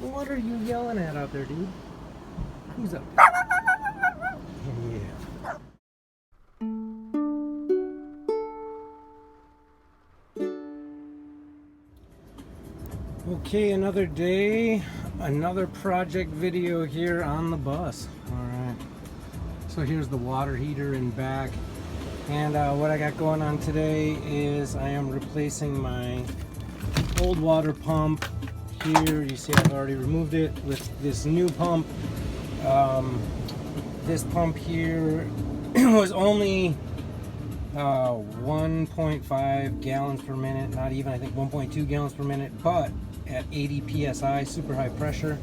What are you yelling at out there, dude? Who's up? Yeah. Okay, another day, another project video here on the bus. Alright, so here's the water heater in back, and what I got going on today is I am replacing my old water pump here. You see I've already removed it with this new pump. This pump here was only 1.5 gallons per minute, not even, I think 1.2 gallons per minute, but at 80 psi, super high pressure.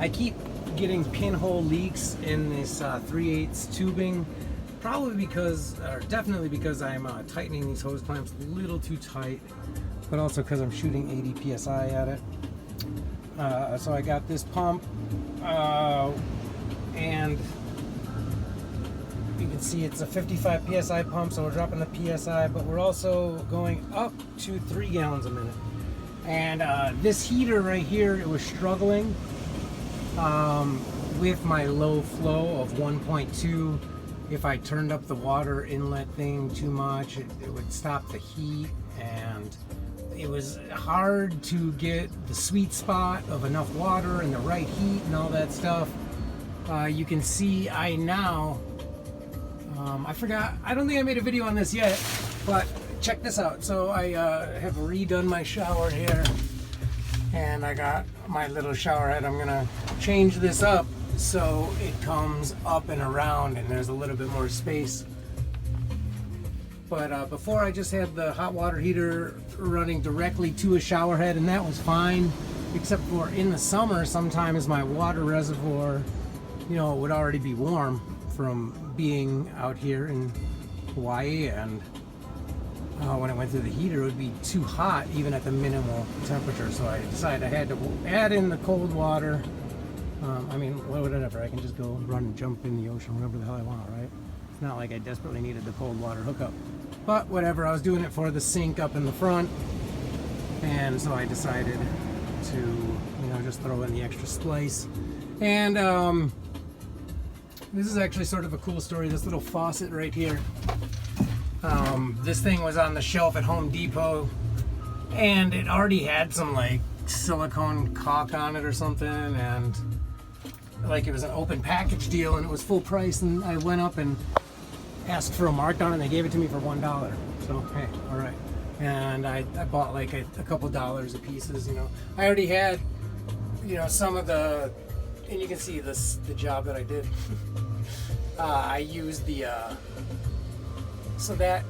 I keep getting pinhole leaks in this 3/8 tubing, probably because, or definitely because I'm tightening these hose clamps a little too tight, but also because I'm shooting 80 psi at it. So I got this pump, and you can see it's a 55 psi pump, so we're dropping the psi, but we're also going up to 3 gallons a minute. And this heater right here, it was struggling with my low flow of 1.2. If I turned up the water inlet thing too much, it would stop the heat, and it was hard to get the sweet spot of enough water and the right heat and all that stuff. You can see I forgot, I don't think I made a video on this yet, but check this out. So I have redone my shower here, and I got my little shower head. I'm gonna change this up so it comes up and around and there's a little bit more space. But before, I just had the hot water heater running directly to a shower head, and that was fine, except for in the summer sometimes my water reservoir, you know, would already be warm from being out here in Hawaii, and when I went through the heater, it would be too hot even at the minimal temperature. So I decided I had to add in the cold water. I mean, whatever, I can just go run and jump in the ocean whenever the hell I want, right? It's not like I desperately needed the cold water hookup, but whatever, I was doing it for the sink up in the front, and so I decided to, you know, just throw in the extra splice. And this is actually sort of a cool story. This little faucet right here, this thing was on the shelf at Home Depot, and it already had some like silicone caulk on it or something, and like it was an open package deal, and it was full price, and I went up and asked for a markdown, and they gave it to me for $1. So hey, all right. And I bought like a couple dollars of pieces, you know. I already had, you know, some of the, and you can see this, the job that I did. I used the so that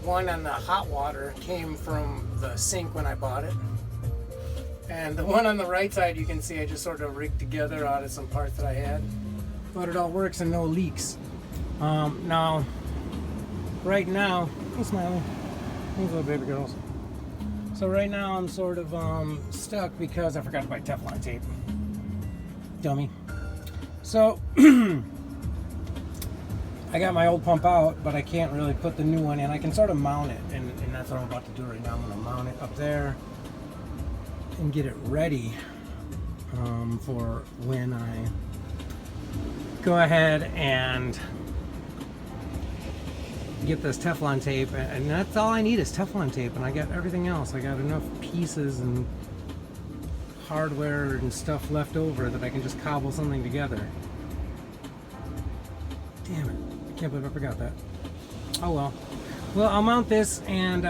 one on the hot water came from the sink when I bought it, and the one on the right side, you can see I just sort of rigged together out of some parts that I had, but it all works and no leaks. Now, right now, hey Smiley, these little baby girls. So right now I'm sort of stuck because I forgot to buy Teflon tape. Dummy. So I got my old pump out, but I can't really put the new one in. I can sort of mount it, and that's what I'm about to do right now. I'm going to mount it up there and get it ready for when I go ahead and get this Teflon tape. And that's all I need is Teflon tape, and I got everything else. I got enough pieces and hardware and stuff left over that I can just cobble something together. Damn it, I can't believe I forgot that. Oh well. Well, I'll mount this, and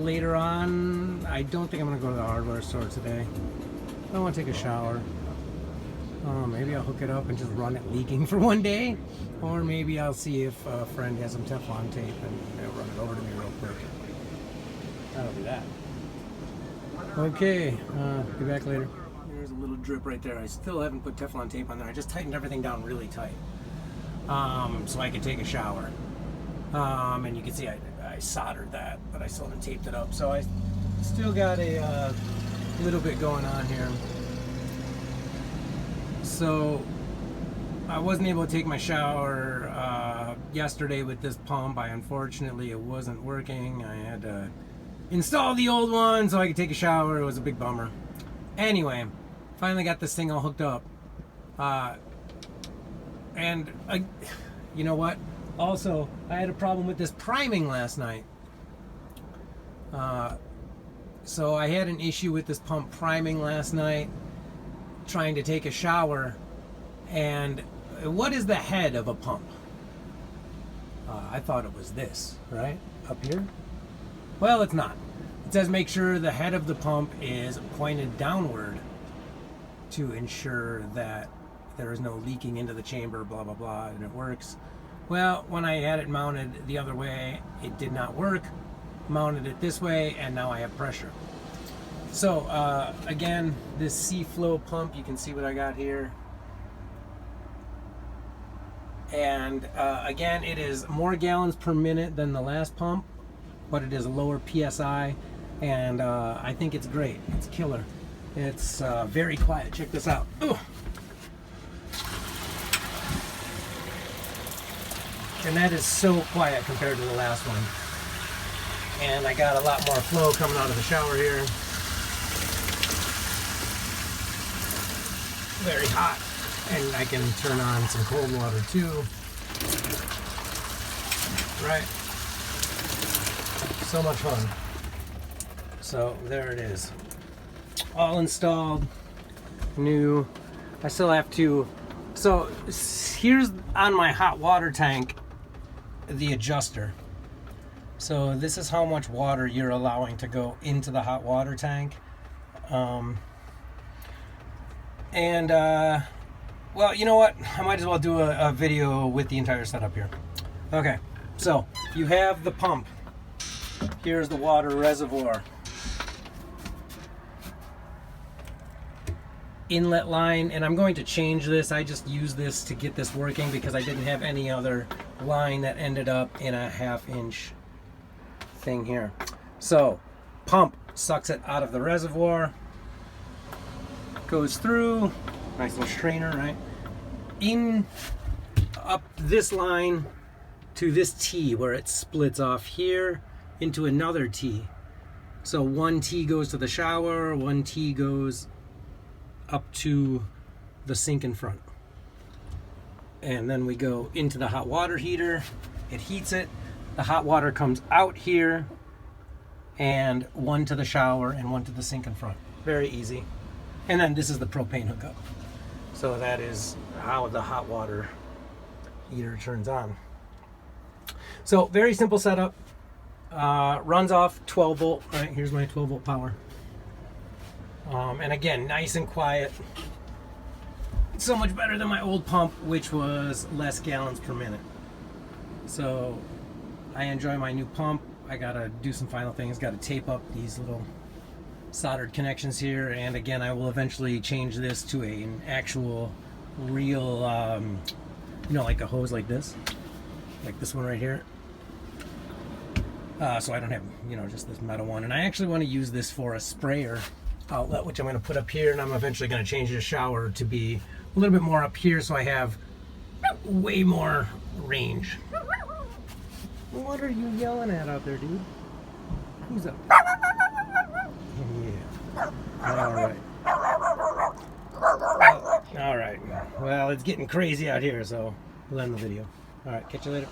later on, I don't think I'm going to go to the hardware store today. I want to take a shower. Maybe I'll hook it up and just run it leaking for one day, or maybe I'll see if a friend has some Teflon tape and they'll run it over to me real quick. That'll be that. Okay, be back later. There's a little drip right there. I still haven't put Teflon tape on there. I just tightened everything down really tight, so I could take a shower. And you can see I soldered that, but I still haven't taped it up. So I still got a little bit going on here. So I wasn't able to take my shower yesterday with this pump. Unfortunately, it wasn't working. I had to install the old one so I could take a shower. It was a big bummer. Anyway, finally got this thing all hooked up. You know what? Also, I had a problem with this priming last night. So I had an issue with this pump priming last night, trying to take a shower. And what is the head of a pump? I thought it was this, right? Up here? Well, it's not. It says make sure the head of the pump is pointed downward to ensure that there is no leaking into the chamber, blah, blah, blah, and it works. Well, when I had it mounted the other way, it did not work. Mounted it this way, and now I have pressure. So, again, this SeaFlo pump, you can see what I got here. And again, it is more gallons per minute than the last pump, but it is a lower PSI, and I think it's great. It's killer. It's very quiet. Check this out. Ooh. And that is so quiet compared to the last one. And I got a lot more flow coming out of the shower here. Very hot. And I can turn on some cold water too. Right. So much fun. So there it is. All installed. New. I still have to. So here's on my hot water tank the adjuster. So this is how much water you're allowing to go into the hot water tank. Well, you know what? I might as well do a video with the entire setup here. Okay, so you have the pump. Here's the water reservoir. Inlet line, and I'm going to change this. I just used this to get this working because I didn't have any other line that ended up in a 1/2 inch thing here. So, pump sucks it out of the reservoir, goes through, nice little strainer, right? In up this line to this T where it splits off here into another T. So one T goes to the shower, one T goes up to the sink in front. And then we go into the hot water heater, it heats it, the hot water comes out here, and one to the shower and one to the sink in front. Very easy. And then this is the propane hookup. So that is how the hot water heater turns on. So very simple setup. Runs off 12 volt, right? Here's my 12 volt power. And again, nice and quiet. So much better than my old pump, which was less gallons per minute. So I enjoy my new pump. I gotta do some final things. Gotta tape up these little soldered connections here. And again, I will eventually change this to an actual real, you know, like a hose like this one right here. So I don't have, you know, just this metal one. And I actually want to use this for a sprayer outlet, which I'm going to put up here, and I'm eventually going to change the shower to be a little bit more up here so I have way more range. What are you yelling at out there, dude? Who's up? Yeah. All right. Well, it's getting crazy out here, so we'll end the video. All right, catch you later.